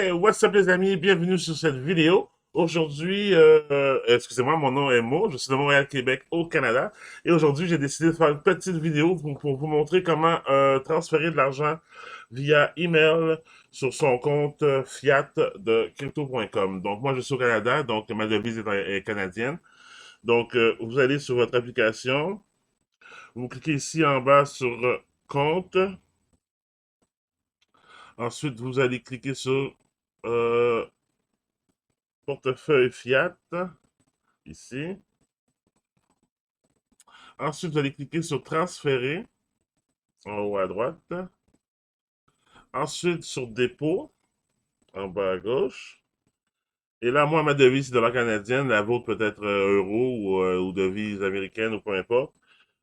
Hey, what's up les amis, bienvenue sur cette vidéo. Aujourd'hui, excusez-moi, mon nom est Mo, je suis de Montréal, Québec, au Canada. Et aujourd'hui, j'ai décidé de faire une petite vidéo pour vous montrer comment transférer de l'argent via email sur son compte Fiat de crypto.com. Donc moi, je suis au Canada, donc ma devise est canadienne. Donc vous allez sur votre application, vous cliquez ici en bas sur compte. Ensuite, vous allez cliquer sur euh, portefeuille Fiat, ici. Ensuite, vous allez cliquer sur transférer, en haut à droite. Ensuite, sur dépôt, en bas à gauche. Et là, moi, ma devise, c'est dollar canadienne. La vôtre peut être euro ou devise américaine ou peu importe.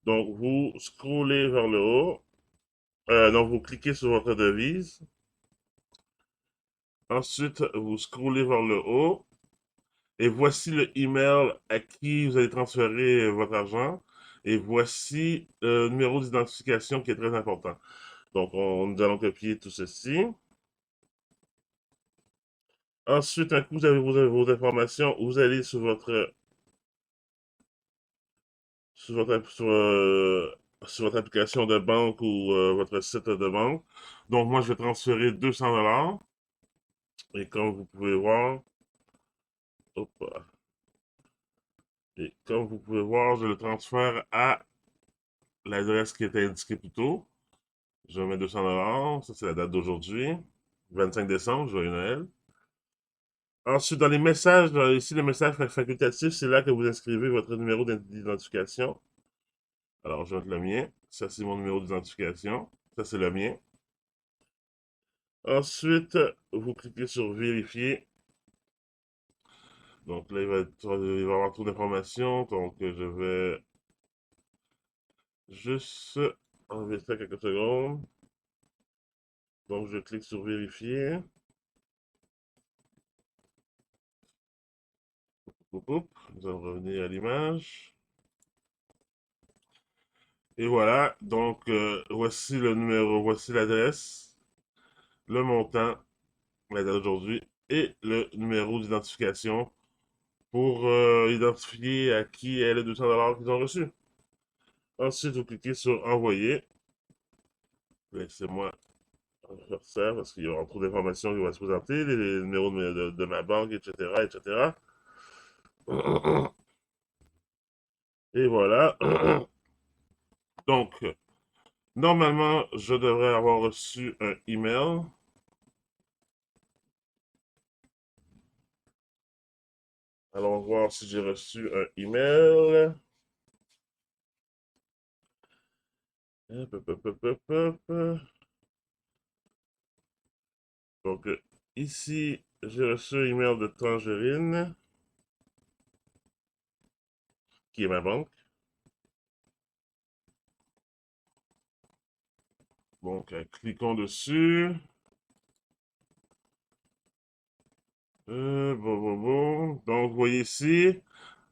Donc, vous scrollez vers le haut. Donc, vous cliquez sur votre devise. Ensuite, vous scrollez vers le haut. Et voici le email à qui vous allez transférer votre argent. Et voici le numéro d'identification qui est très important. Donc, nous allons copier tout ceci. Ensuite, un coup, vous avez vos informations. Vous allez sur votre application de banque ou votre site de banque. Donc, moi, je vais transférer 200 $. Et comme vous pouvez voir, hop, et comme vous pouvez voir, je le transfère à l'adresse qui était indiquée plus tôt. Je mets 200 $. Ça, c'est la date d'aujourd'hui. 25 décembre, joyeux Noël. Ensuite, dans les messages, ici, le message facultatif, c'est là que vous inscrivez votre numéro d'identification. Alors, je vais mettre le mien. Ça, c'est mon numéro d'identification. Ça, c'est le mien. Ensuite, vous cliquez sur vérifier. Donc là, il va y avoir trop d'informations. Donc, je vais juste enlever ça quelques secondes. Donc, je clique sur vérifier. Nous allons revenir à l'image. Et voilà. Donc, voici le numéro, voici l'adresse, le montant, la date d'aujourd'hui et le numéro d'identification pour identifier à qui est les 200 $ qu'ils ont reçus. Ensuite, vous cliquez sur Envoyer. Laissez-moi faire ça parce qu'il y aura trop d'informations qui vont se présenter, les numéros de ma banque, etc., etc. Et voilà. Donc, normalement, je devrais avoir reçu un email. Allons voir si j'ai reçu un email. Hop, hop, hop, hop, hop, hop. Donc, ici, j'ai reçu un email de Tangerine, qui est ma banque. Donc, cliquons dessus. Bon. Donc, vous voyez ici,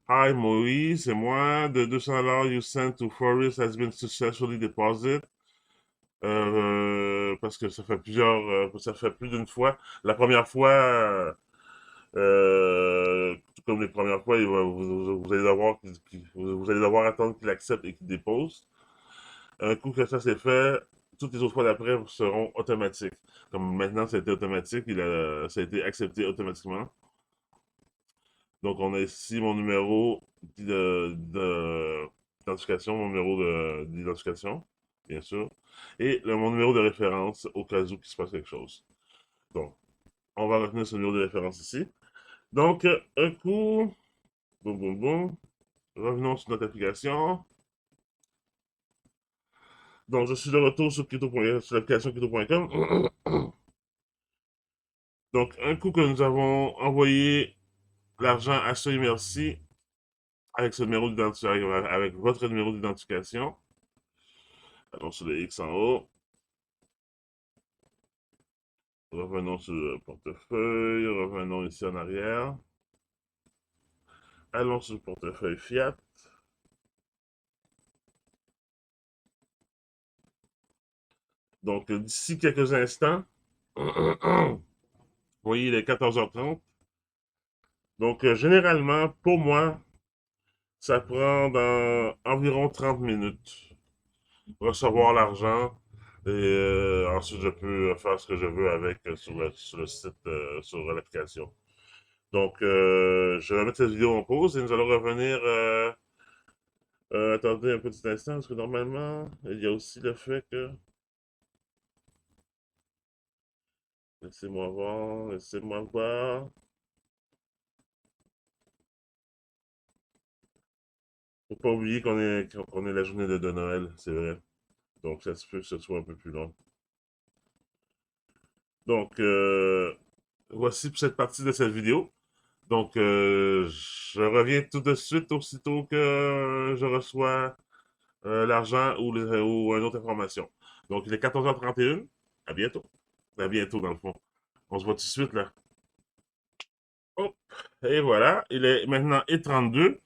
Hi Moïse, c'est moi. The $200 you sent to Forest has been successfully deposited. Parce que ça fait plus d'une fois. La première fois, tout comme les premières fois, vous allez vous allez devoir attendre qu'il accepte et qu'il dépose. Un coup que ça c'est fait, toutes les autres fois d'après seront automatiques. Comme maintenant, ça a été automatique, ça a été accepté automatiquement. Donc, on a ici mon numéro d'identification, mon numéro d'identification, bien sûr, et mon numéro de référence au cas où il se passe quelque chose. Donc, on va retenir ce numéro de référence ici. Donc, un coup, boum. Revenons sur notre application. Donc, je suis de retour sur l'application crypto.com. Donc, un coup que nous avons envoyé l'argent à ce merci avec ce numéro d'identification, avec votre numéro d'identification. Allons sur le X en haut. Revenons sur le portefeuille. Revenons ici en arrière. Allons sur le portefeuille Fiat. Donc, d'ici quelques instants, Vous voyez, il est 14h30. Donc, généralement, pour moi, ça prend dans environ 30 minutes recevoir l'argent et ensuite je peux faire ce que je veux avec sur le site, sur l'application. Donc, je vais mettre cette vidéo en pause et nous allons revenir. Attendez un petit instant, parce que normalement, il y a aussi le fait que. Laissez-moi voir, laissez-moi voir. Faut pas oublier qu'on est la journée de Noël, c'est vrai. Donc, ça se peut que ce soit un peu plus long. Donc, voici pour cette partie de cette vidéo. Donc, je reviens tout de suite aussitôt que je reçois l'argent ou une autre information. Donc, il est 14h31. À bientôt. À bientôt, dans le fond. On se voit tout de suite, là. Hop. Et voilà. Il est maintenant E32.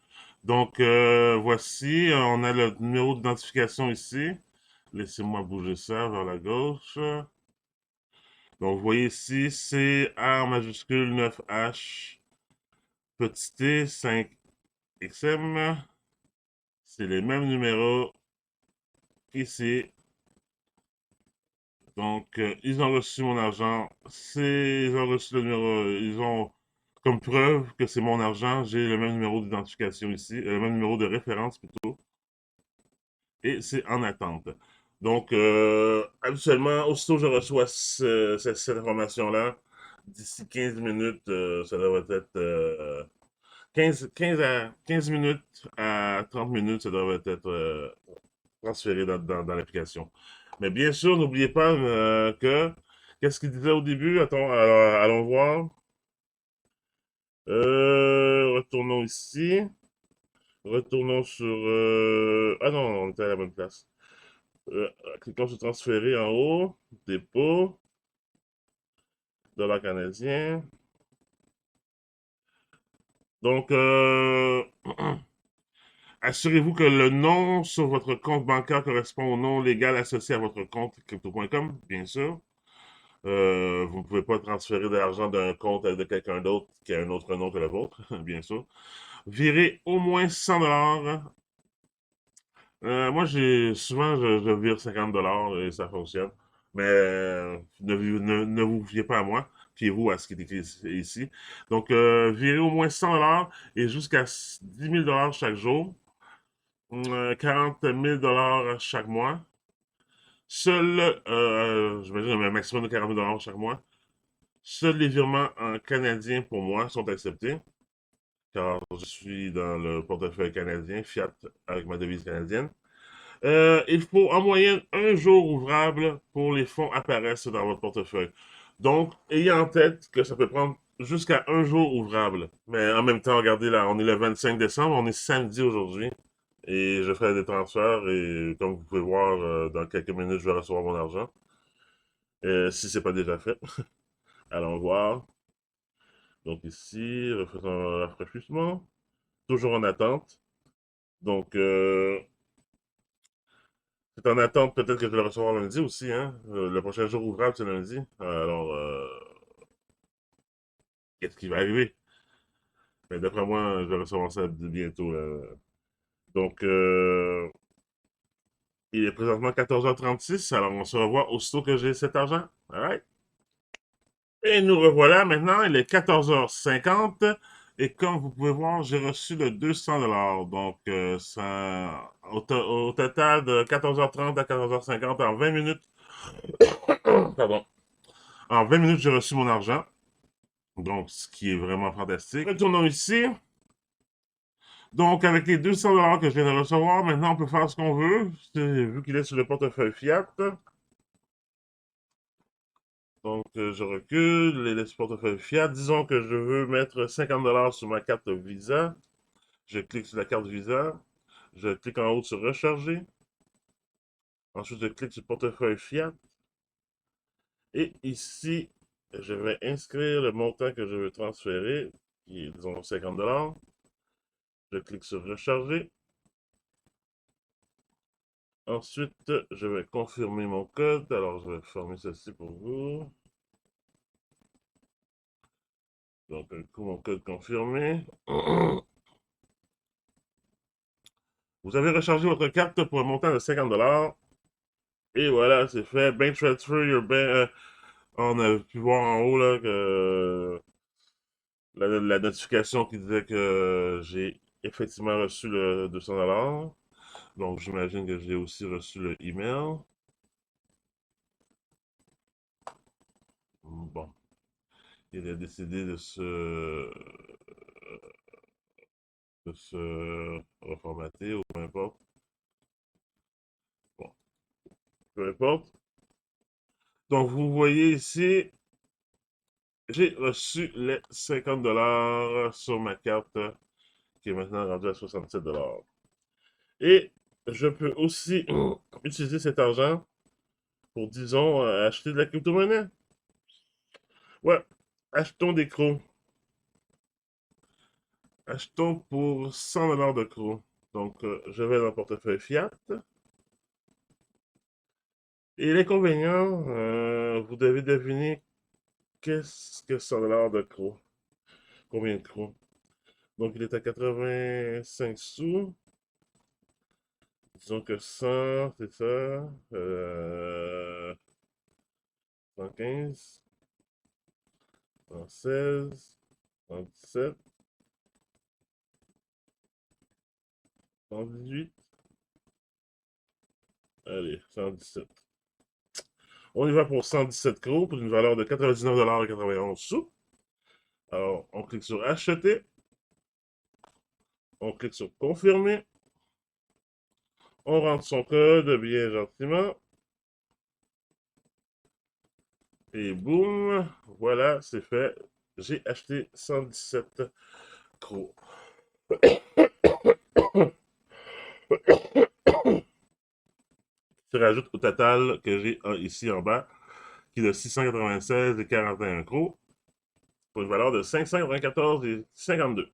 Donc, voici. On a le numéro d'identification ici. Laissez-moi bouger ça vers la gauche. Donc, vous voyez ici, c'est A en majuscule 9H, petit t 5XM. C'est les mêmes numéros ici. Donc, ils ont reçu mon argent. Ils ont reçu le numéro. Ils ont comme preuve que c'est mon argent. J'ai le même numéro d'identification ici, le même numéro de référence plutôt. Et c'est en attente. Donc, habituellement, aussitôt que je reçois cette information-là, d'ici 15 minutes, ça devrait être 15 minutes à 30 minutes, ça devrait être transféré dans l'application. Mais bien sûr, n'oubliez pas que, qu'est-ce qu'il disait au début? Attends, alors, allons voir. Retournons ici. Retournons sur... Ah non, on était à la bonne place. Cliquons sur transférer en haut. Dépôt. Dollar canadien. Donc, assurez-vous que le nom sur votre compte bancaire correspond au nom légal associé à votre compte crypto.com, bien sûr. Vous ne pouvez pas transférer de l'argent d'un compte de quelqu'un d'autre qui a un autre nom que le vôtre, bien sûr. Virez au moins 100 dollars. Moi, je vire 50 dollars et ça fonctionne. Mais ne vous fiez pas à moi. Fiez-vous à ce qui est écrit ici. Donc, virez au moins 100 dollars et jusqu'à 10 000 dollars chaque jour. 40 000 dollars chaque mois. J'imagine un maximum de 40 000 dollars chaque mois. Seuls les virements en canadien pour moi sont acceptés, car je suis dans le portefeuille canadien, fiat avec ma devise canadienne. Il faut en moyenne un jour ouvrable pour les fonds apparaissent dans votre portefeuille. Donc, ayez en tête que ça peut prendre jusqu'à un jour ouvrable. Mais en même temps, regardez là, on est le 25 décembre, on est samedi aujourd'hui. Et je ferai des transferts et comme vous pouvez voir, dans quelques minutes, je vais recevoir mon argent. Si c'est pas déjà fait. Allons voir. Donc ici, faisons un rafraîchissement. Toujours en attente. Donc, c'est en attente, peut-être que je vais le recevoir lundi aussi, hein. Le prochain jour ouvrable, c'est lundi. Alors, qu'est-ce qui va arriver? Mais d'après moi, je vais recevoir ça bientôt, là. Donc, il est présentement 14h36, alors on se revoit aussitôt que j'ai cet argent. Alright? Et nous revoilà maintenant, il est 14h50. Et comme vous pouvez voir, j'ai reçu le 200 dollars. Donc, au total de 14h30 à 14h50, en 20 minutes, pardon, en 20 minutes, j'ai reçu mon argent. Donc, ce qui est vraiment fantastique. Retournons ici. Donc, avec les 200 dollars que je viens de recevoir, maintenant, on peut faire ce qu'on veut. Vu qu'il est sur le portefeuille Fiat. Donc, je recule, les portefeuille Fiat. Disons que je veux mettre 50 dollars sur ma carte Visa. Je clique sur la carte Visa. Je clique en haut sur Recharger. Ensuite, je clique sur Portefeuille Fiat. Et ici, je vais inscrire le montant que je veux transférer, qui est, disons, 50 dollars. Je clique sur Recharger. Ensuite, je vais confirmer mon code. Alors, je vais former ceci pour vous. Donc, un coup, mon code confirmé. Vous avez rechargé votre carte pour un montant de 50 $. Et voilà, c'est fait. Bank transfer, on a pu voir en haut là, que la notification qui disait que j'ai effectivement reçu le 200 $. Donc, j'imagine que j'ai aussi reçu le email. Bon, il a décidé de se reformater ou peu importe. Bon, peu importe. Donc, vous voyez ici, j'ai reçu les 50 $ sur ma carte qui est maintenant rendue à 67 $. Et je peux aussi utiliser cet argent pour, disons, acheter de la crypto-monnaie. Ouais, achetons des crocs. Achetons pour 100 $ de crocs. Donc, je vais dans le portefeuille Fiat. Et l'inconvénient, vous devez deviner qu'est-ce que 100 $ de crocs. Combien de crocs? Donc, il est à 85 sous. Disons que 100, c'est ça. 115, 116, 117, 118. Allez, 117. On y va pour 117 crocs pour une valeur de 99,91 $. Alors, on clique sur acheter. On clique sur confirmer. On rentre son code bien gentiment. Et boum, voilà, c'est fait. J'ai acheté 117 crocs. Se rajoute au total que j'ai ici en bas, qui est de 696 et 41 crocs, pour une valeur de 594 et 52.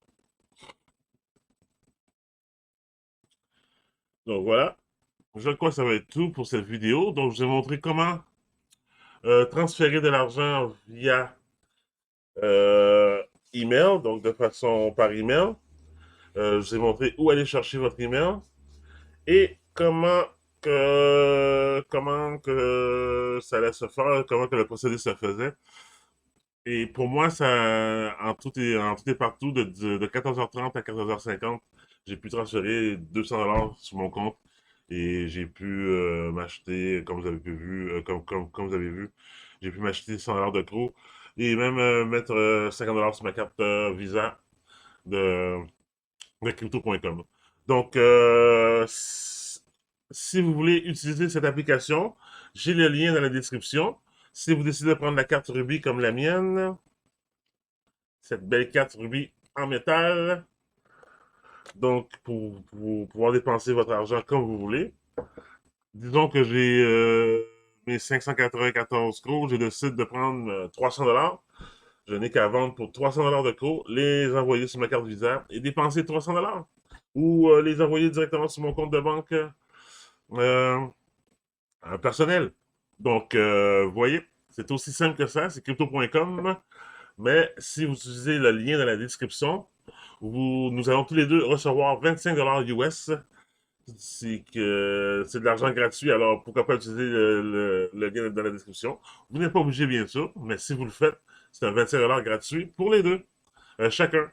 Donc voilà, je crois que ça va être tout pour cette vidéo. Donc je vous ai montré comment transférer de l'argent via euh, email, donc de façon par email. Je vous ai montré où aller chercher votre email et comment que ça allait se faire, comment que le procédé se faisait. Et pour moi, ça, en tout et partout, de 14h30 à 14h50, j'ai pu transférer 200 $ sur mon compte et j'ai pu m'acheter, comme vous avez pu vu, comme vous avez vu, j'ai pu m'acheter 100 $ de crocs et même mettre 50 $ sur ma carte Visa de, de crypto.com. Donc, si vous voulez utiliser cette application, j'ai le lien dans la description. Si vous décidez de prendre la carte Ruby comme la mienne, cette belle carte Ruby en métal, donc pour pouvoir dépenser votre argent comme vous voulez. Disons que j'ai mes 594 crocs, je décide de prendre 300 $. Je n'ai qu'à vendre pour 300 $ de crocs, les envoyer sur ma carte Visa et dépenser 300 $. Ou les envoyer directement sur mon compte de banque euh, personnel. Donc, vous voyez, c'est aussi simple que ça, c'est crypto.com. Mais si vous utilisez le lien dans la description, nous allons tous les deux recevoir 25 $ US. C'est de l'argent gratuit, alors pourquoi pas utiliser le lien dans la description. Vous n'êtes pas obligé, bien sûr, mais si vous le faites, c'est un 25 $ gratuit pour les deux, chacun.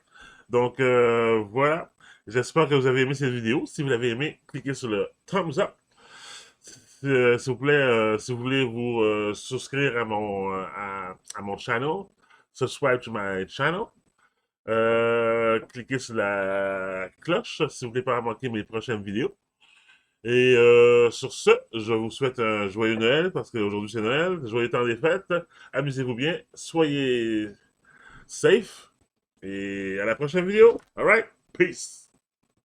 Donc, voilà. J'espère que vous avez aimé cette vidéo. Si vous l'avez aimé, cliquez sur le thumbs up. S'il vous plaît, si vous voulez vous souscrire à mon channel, subscribe to my channel. Cliquez sur la cloche si vous voulez pas manquer mes prochaines vidéos. Et sur ce, je vous souhaite un joyeux Noël parce qu'aujourd'hui c'est Noël. Joyeux temps des fêtes. Amusez-vous bien. Soyez safe. Et à la prochaine vidéo. Alright? Peace.